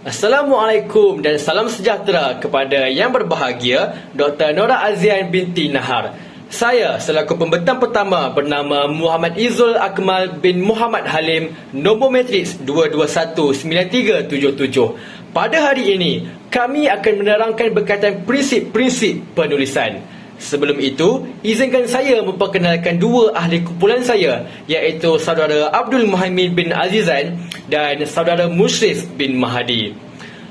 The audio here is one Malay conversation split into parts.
Assalamualaikum dan salam sejahtera kepada yang berbahagia Dr. Nora Azian binti Nahar. Saya selaku pembentang pertama bernama Muhammad Izul Akmal bin Muhammad Halim, nombor matriks 2219377. Pada hari ini, kami akan menerangkan berkaitan prinsip-prinsip penulisan. Sebelum itu, izinkan saya memperkenalkan dua ahli kumpulan saya, iaitu saudara Abdul Muhaimin bin Azizan dan saudara Mushrif bin Mahdi.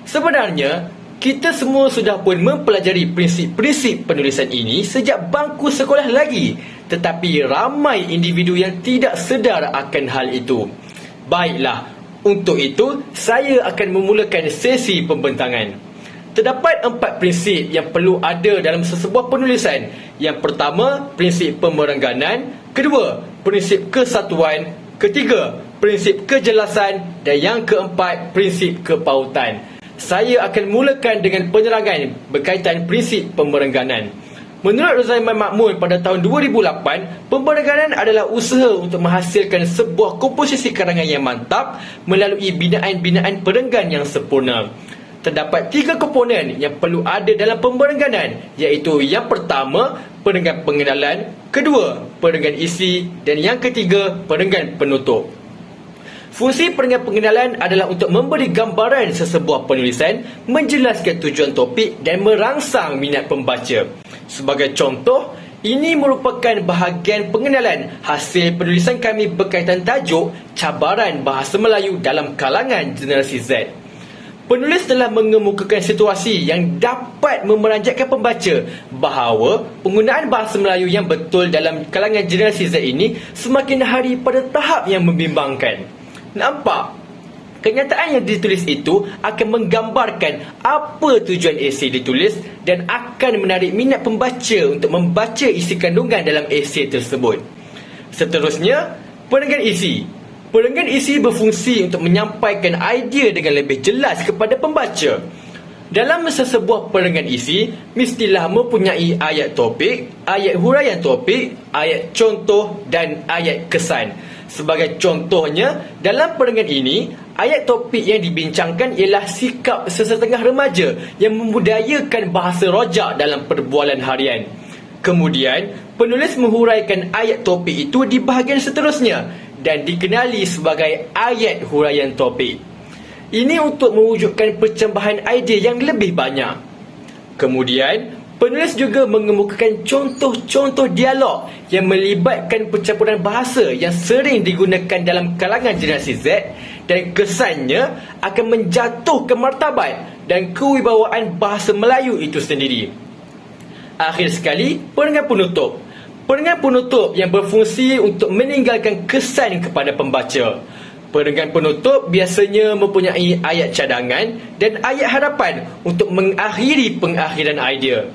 Sebenarnya, kita semua sudah pun mempelajari prinsip-prinsip penulisan ini sejak bangku sekolah lagi, tetapi ramai individu yang tidak sedar akan hal itu. Baiklah, untuk itu saya akan memulakan sesi pembentangan. Terdapat 4 prinsip yang perlu ada dalam sesebuah penulisan. Yang pertama, prinsip pemerengganan. Kedua, prinsip kesatuan. Ketiga, prinsip kejelasan. Dan yang keempat, prinsip kepautan. Saya akan mulakan dengan penerangan berkaitan prinsip pemerengganan. Menurut Rozaiman Makmun pada tahun 2008, pemerengganan adalah usaha untuk menghasilkan sebuah komposisi karangan yang mantap melalui binaan-binaan perenggan yang sempurna. Terdapat 3 komponen yang perlu ada dalam pemerengganan, iaitu yang pertama, perenggan pengenalan, kedua, perenggan isi, dan yang ketiga, perenggan penutup. Fungsi perenggan pengenalan adalah untuk memberi gambaran sesebuah penulisan, menjelaskan tujuan topik dan merangsang minat pembaca. Sebagai contoh, ini merupakan bahagian pengenalan hasil penulisan kami berkaitan tajuk Cabaran Bahasa Melayu dalam kalangan generasi Z. Penulis telah mengemukakan situasi yang dapat memeranjatkan pembaca bahawa penggunaan bahasa Melayu yang betul dalam kalangan generasi Z ini semakin hari pada tahap yang membimbangkan. Nampak? Kenyataan yang ditulis itu akan menggambarkan apa tujuan esei ditulis dan akan menarik minat pembaca untuk membaca isi kandungan dalam esei tersebut. Seterusnya, perenggan isi. Perenggan isi berfungsi untuk menyampaikan idea dengan lebih jelas kepada pembaca. Dalam sesebuah perenggan isi, mestilah mempunyai ayat topik, ayat huraian topik, ayat contoh dan ayat kesan. Sebagai contohnya, dalam perenggan ini, ayat topik yang dibincangkan ialah sikap sesetengah remaja yang membudayakan bahasa rojak dalam perbualan harian. Kemudian, penulis menghuraikan ayat topik itu di bahagian seterusnya dan dikenali sebagai ayat huraian topik. Ini untuk mewujudkan pencambahan idea yang lebih banyak. Kemudian, penulis juga mengemukakan contoh-contoh dialog yang melibatkan pencampuran bahasa yang sering digunakan dalam kalangan generasi Z dan kesannya akan menjatuhkan martabat dan kewibawaan bahasa Melayu itu sendiri. Akhir sekali, perenggan penutup. Perenggan penutup yang berfungsi untuk meninggalkan kesan kepada pembaca. Perenggan penutup biasanya mempunyai ayat cadangan dan ayat harapan untuk mengakhiri pengakhiran idea.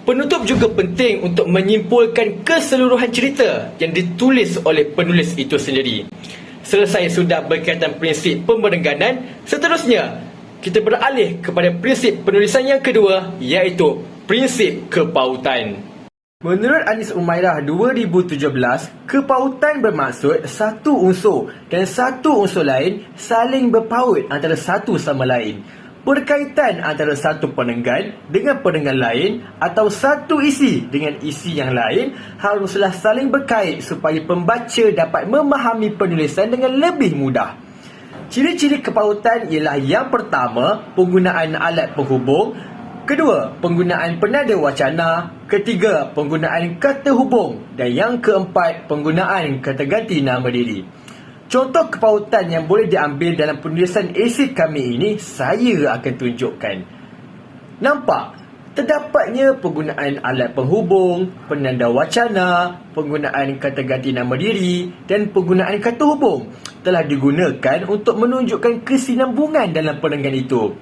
Penutup juga penting untuk menyimpulkan keseluruhan cerita yang ditulis oleh penulis itu sendiri. Selesai sudah berkaitan prinsip pemerengganan, seterusnya kita beralih kepada prinsip penulisan yang kedua, iaitu prinsip kepautan. Menurut Anis Umairah 2017, kepautan bermaksud satu unsur dan satu unsur lain saling berpaut antara satu sama lain. Berkaitan antara satu perenggan dengan perenggan lain atau satu isi dengan isi yang lain haruslah saling berkait supaya pembaca dapat memahami penulisan dengan lebih mudah. Ciri-ciri kepautan ialah yang pertama, penggunaan alat penghubung. Kedua, penggunaan penada wacana. Ketiga, penggunaan kata hubung. Dan yang keempat, penggunaan kata ganti nama diri. Contoh kepautan yang boleh diambil dalam penulisan esei kami ini, saya akan tunjukkan. Nampak? Terdapatnya penggunaan alat penghubung, penanda wacana, penggunaan kata ganti nama diri dan penggunaan kata hubung telah digunakan untuk menunjukkan kesinambungan dalam perenggan itu.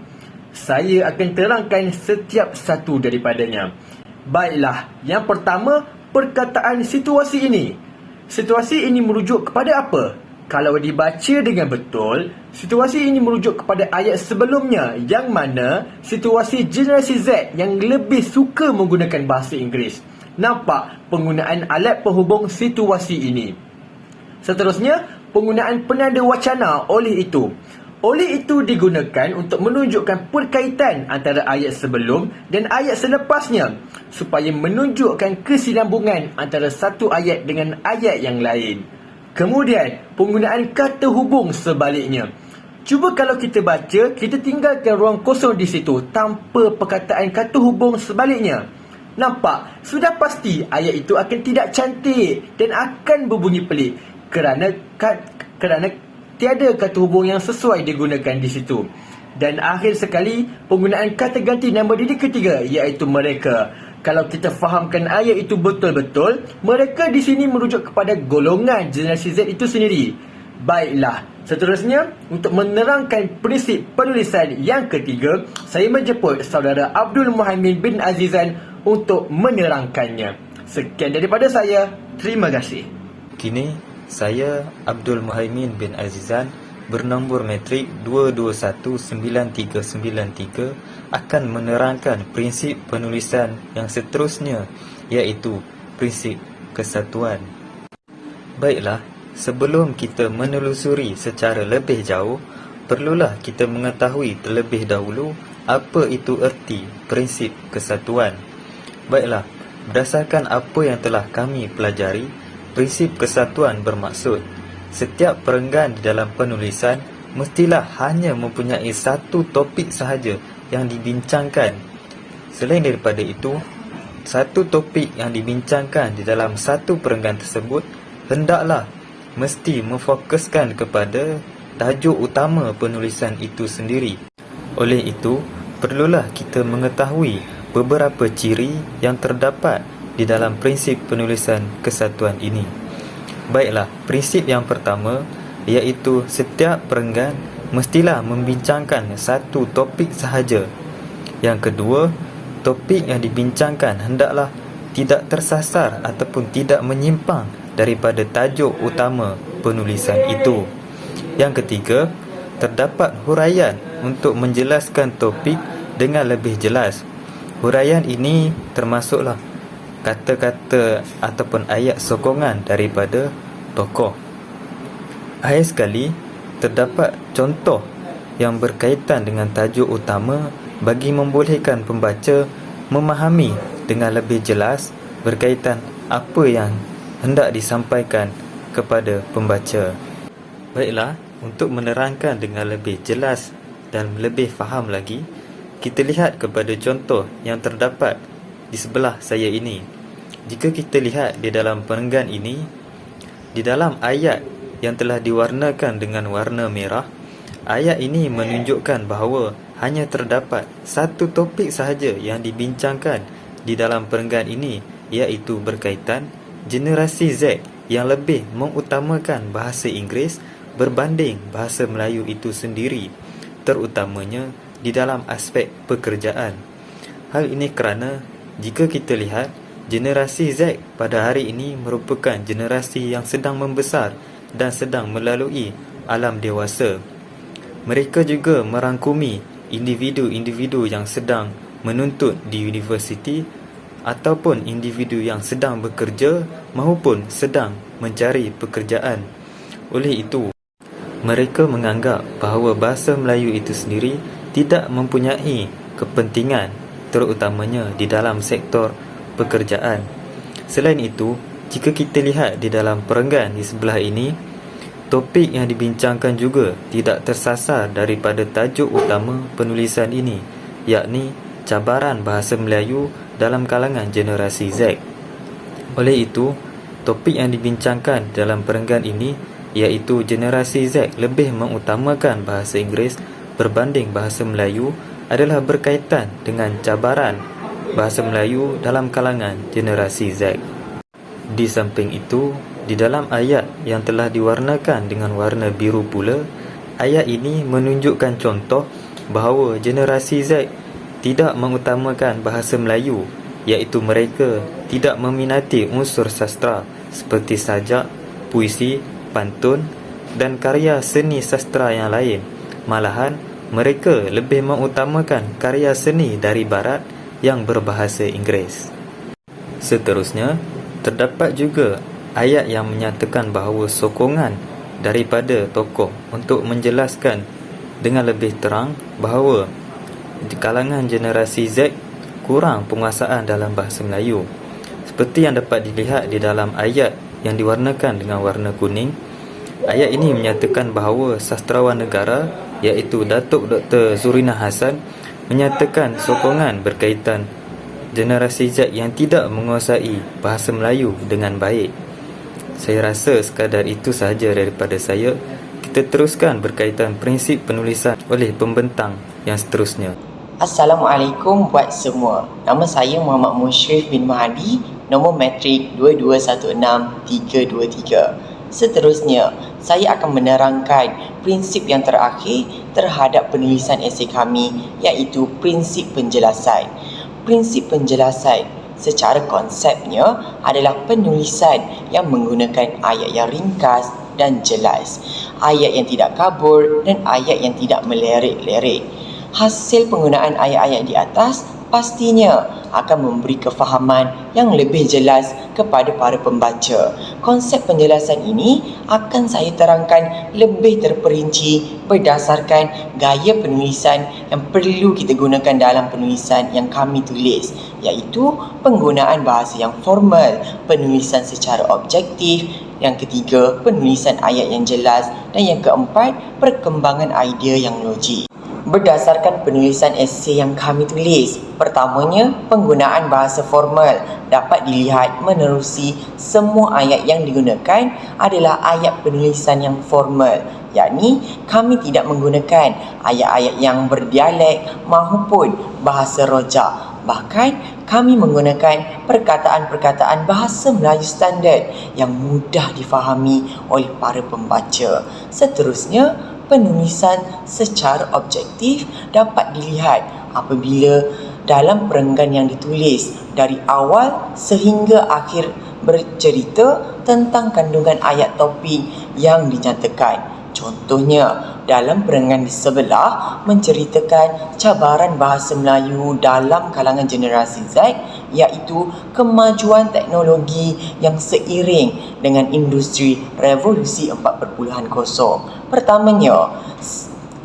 Saya akan terangkan setiap satu daripadanya. Baiklah, yang pertama, perkataan situasi ini. Situasi ini merujuk kepada apa? Kalau dibaca dengan betul, situasi ini merujuk kepada ayat sebelumnya yang mana situasi generasi Z yang lebih suka menggunakan bahasa Inggeris. Nampak penggunaan alat penghubung situasi ini. Seterusnya, penggunaan penanda wacana oleh itu. Oleh itu digunakan untuk menunjukkan perkaitan antara ayat sebelum dan ayat selepasnya supaya menunjukkan kesinambungan antara satu ayat dengan ayat yang lain. Kemudian, penggunaan kata hubung sebaliknya. Cuba kalau kita baca, kita tinggalkan ruang kosong di situ tanpa perkataan kata hubung sebaliknya. Nampak? Sudah pasti ayat itu akan tidak cantik dan akan berbunyi pelik kerana tiada kata hubung yang sesuai digunakan di situ. Dan akhir sekali, penggunaan kata ganti nama diri ketiga, iaitu mereka. Kalau kita fahamkan ayat itu betul-betul, mereka di sini merujuk kepada golongan generasi Z itu sendiri. Baiklah, seterusnya, untuk menerangkan prinsip penulisan yang ketiga, saya menjemput saudara Abdul Muhaimin bin Azizan untuk menerangkannya. Sekian daripada saya, terima kasih. Kini, saya Abdul Muhaimin bin Azizan bernombor metrik 2219393 akan menerangkan prinsip penulisan yang seterusnya, iaitu prinsip kesatuan. Baiklah, sebelum kita menelusuri secara lebih jauh, perlulah kita mengetahui terlebih dahulu apa itu erti prinsip kesatuan. Baiklah, berdasarkan apa yang telah kami pelajari, prinsip kesatuan bermaksud setiap perenggan di dalam penulisan mestilah hanya mempunyai satu topik sahaja yang dibincangkan. Selain daripada itu, satu topik yang dibincangkan di dalam satu perenggan tersebut hendaklah mesti memfokuskan kepada tajuk utama penulisan itu sendiri. Oleh itu, perlulah kita mengetahui beberapa ciri yang terdapat di dalam prinsip penulisan kesatuan ini. Baiklah, prinsip yang pertama iaitu setiap perenggan mestilah membincangkan satu topik sahaja. Yang kedua, topik yang dibincangkan hendaklah tidak tersasar ataupun tidak menyimpang daripada tajuk utama penulisan itu. Yang ketiga, terdapat huraian untuk menjelaskan topik dengan lebih jelas. Huraian ini termasuklah kata-kata ataupun ayat sokongan daripada tokoh. Akhir sekali, terdapat contoh yang berkaitan dengan tajuk utama bagi membolehkan pembaca memahami dengan lebih jelas berkaitan apa yang hendak disampaikan kepada pembaca. Baiklah, untuk menerangkan dengan lebih jelas dan lebih faham lagi, kita lihat kepada contoh yang terdapat di sebelah saya ini. Jika kita lihat di dalam perenggan ini, di dalam ayat yang telah diwarnakan dengan warna merah, ayat ini menunjukkan bahawa hanya terdapat satu topik sahaja yang dibincangkan di dalam perenggan ini, iaitu berkaitan generasi Z yang lebih mengutamakan bahasa Inggeris berbanding bahasa Melayu itu sendiri, terutamanya di dalam aspek pekerjaan. Hal ini kerana jika kita lihat, generasi Z pada hari ini merupakan generasi yang sedang membesar dan sedang melalui alam dewasa. Mereka juga merangkumi individu-individu yang sedang menuntut di universiti ataupun individu yang sedang bekerja maupun sedang mencari pekerjaan. Oleh itu, mereka menganggap bahawa bahasa Melayu itu sendiri tidak mempunyai kepentingan, terutamanya di dalam sektor pekerjaan. Selain itu, jika kita lihat di dalam perenggan di sebelah ini, topik yang dibincangkan juga tidak tersasar daripada tajuk utama penulisan ini, yakni cabaran bahasa Melayu dalam kalangan generasi Z. Oleh itu, topik yang dibincangkan dalam perenggan ini iaitu generasi Z lebih mengutamakan bahasa Inggeris berbanding bahasa Melayu adalah berkaitan dengan cabaran bahasa Melayu dalam kalangan generasi Z. Di samping itu, di dalam ayat yang telah diwarnakan dengan warna biru pula, ayat ini menunjukkan contoh bahawa generasi Z tidak mengutamakan bahasa Melayu, iaitu mereka tidak meminati unsur sastra seperti sajak, puisi, pantun dan karya seni sastra yang lain. Malahan, mereka lebih mengutamakan karya seni dari barat yang berbahasa Inggeris. Seterusnya, terdapat juga ayat yang menyatakan bahawa sokongan daripada tokoh untuk menjelaskan dengan lebih terang bahawa di kalangan generasi Z kurang penguasaan dalam bahasa Melayu. Seperti yang dapat dilihat di dalam ayat yang diwarnakan dengan warna kuning, ayat ini menyatakan bahawa sastrawan negara iaitu Datuk Dr. Zurina Hassan menyatakan sokongan berkaitan generasi Z yang tidak menguasai bahasa Melayu dengan baik. Saya rasa sekadar itu sahaja daripada saya. Kita teruskan berkaitan prinsip penulisan oleh pembentang yang seterusnya. Assalamualaikum buat semua. Nama saya Muhammad Mushrif bin Mahdi, nombor matrik 2216323. Seterusnya, saya akan menerangkan prinsip yang terakhir terhadap penulisan esei kami, iaitu prinsip penjelasan. Prinsip penjelasan secara konsepnya adalah penulisan yang menggunakan ayat yang ringkas dan jelas, ayat yang tidak kabur dan ayat yang tidak melirik-lirik. Hasil penggunaan ayat-ayat di atas pastinya akan memberi kefahaman yang lebih jelas kepada para pembaca. Konsep penjelasan ini akan saya terangkan lebih terperinci berdasarkan gaya penulisan yang perlu kita gunakan dalam penulisan yang kami tulis, iaitu penggunaan bahasa yang formal, penulisan secara objektif, yang ketiga, penulisan ayat yang jelas, dan yang keempat, perkembangan idea yang logik. Berdasarkan penulisan esei yang kami tulis, pertamanya, penggunaan bahasa formal dapat dilihat menerusi semua ayat yang digunakan adalah ayat penulisan yang formal, yakni kami tidak menggunakan ayat-ayat yang berdialek maupun bahasa rojak. Bahkan kami menggunakan perkataan-perkataan bahasa Melayu standard yang mudah difahami oleh para pembaca. Seterusnya, penulisan secara objektif dapat dilihat apabila dalam perenggan yang ditulis dari awal sehingga akhir bercerita tentang kandungan ayat topik yang dinyatakan. Contohnya, dalam perenggan di sebelah menceritakan cabaran bahasa Melayu dalam kalangan generasi Z, iaitu kemajuan teknologi yang seiring dengan industri revolusi 4.0. Pertamanya,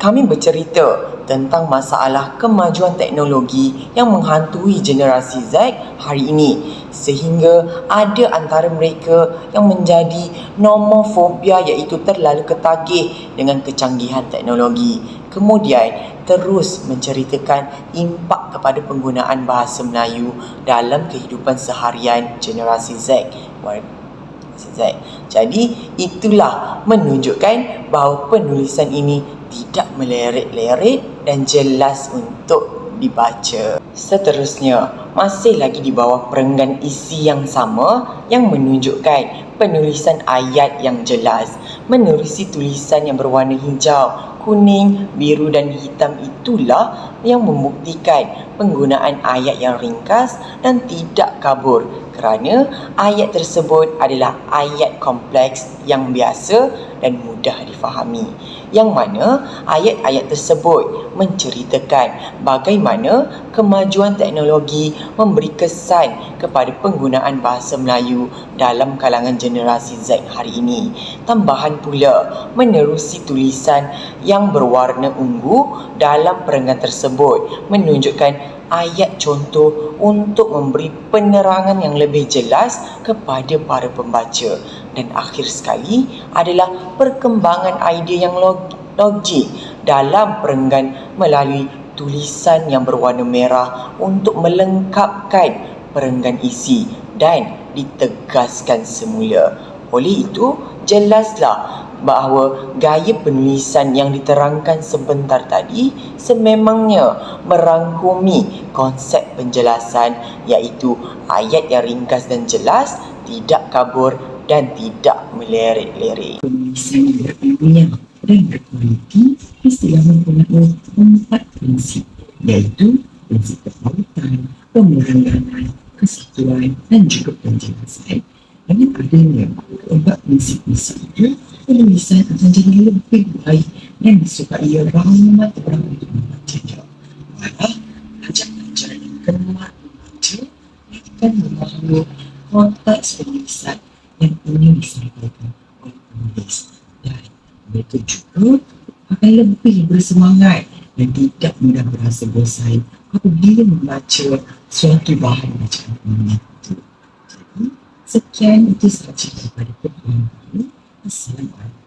kami bercerita tentang masalah kemajuan teknologi yang menghantui generasi Z hari ini, sehingga ada antara mereka yang menjadi nomofobia, iaitu terlalu ketagih dengan kecanggihan teknologi. Kemudian terus menceritakan impak kepada penggunaan bahasa Melayu dalam kehidupan seharian generasi Z. Jadi itulah menunjukkan bahawa penulisan ini tidak melirik-lirik dan jelas untuk dibaca. Seterusnya, masih lagi di bawah perenggan isi yang sama yang menunjukkan penulisan ayat yang jelas. Menerusi tulisan yang berwarna hijau, kuning, biru dan hitam itulah yang membuktikan penggunaan ayat yang ringkas dan tidak kabur, kerana ayat tersebut adalah ayat kompleks yang biasa dan mudah difahami, yang mana ayat-ayat tersebut menceritakan bagaimana kemajuan teknologi memberi kesan kepada penggunaan bahasa Melayu dalam kalangan generasi Z hari ini. Tambahan pula, menerusi tulisan yang berwarna ungu dalam perenggan tersebut menunjukkan ayat contoh untuk memberi penerangan yang lebih jelas kepada para pembaca. Dan akhir sekali adalah perkembangan idea yang logik dalam perenggan melalui tulisan yang berwarna merah untuk melengkapkan perenggan isi dan ditegaskan semula. Oleh itu, jelaslah bahawa gaya penulisan yang diterangkan sebentar tadi sememangnya merangkumi konsep penjelasan, iaitu ayat yang ringkas dan jelas, tidak kabur dan tidak melirik-lirik. Penulisan yang berilmiah dan berkualiti mestilah mempunyai 4 prinsip, iaitu prinsip kepautan, pemerangan, kesatuan dan juga penjelasan. Dengan adanya keempat prinsip-prinsip itu, penulisan akan jadi lebih baik dan disukai ramai orang untuk membacanya. Malah, pelajar-pelajar yang gemar membaca akan memahami konteks penulisan yang ingin disampaikan oleh penulis, dan begitu juga akan lebih bersemangat dan tidak mudah berasa bosan apabila membaca suatu bahan bacaan ini. Jadi, sekian itu sahaja daripada pertemuan ini. Assalamualaikum.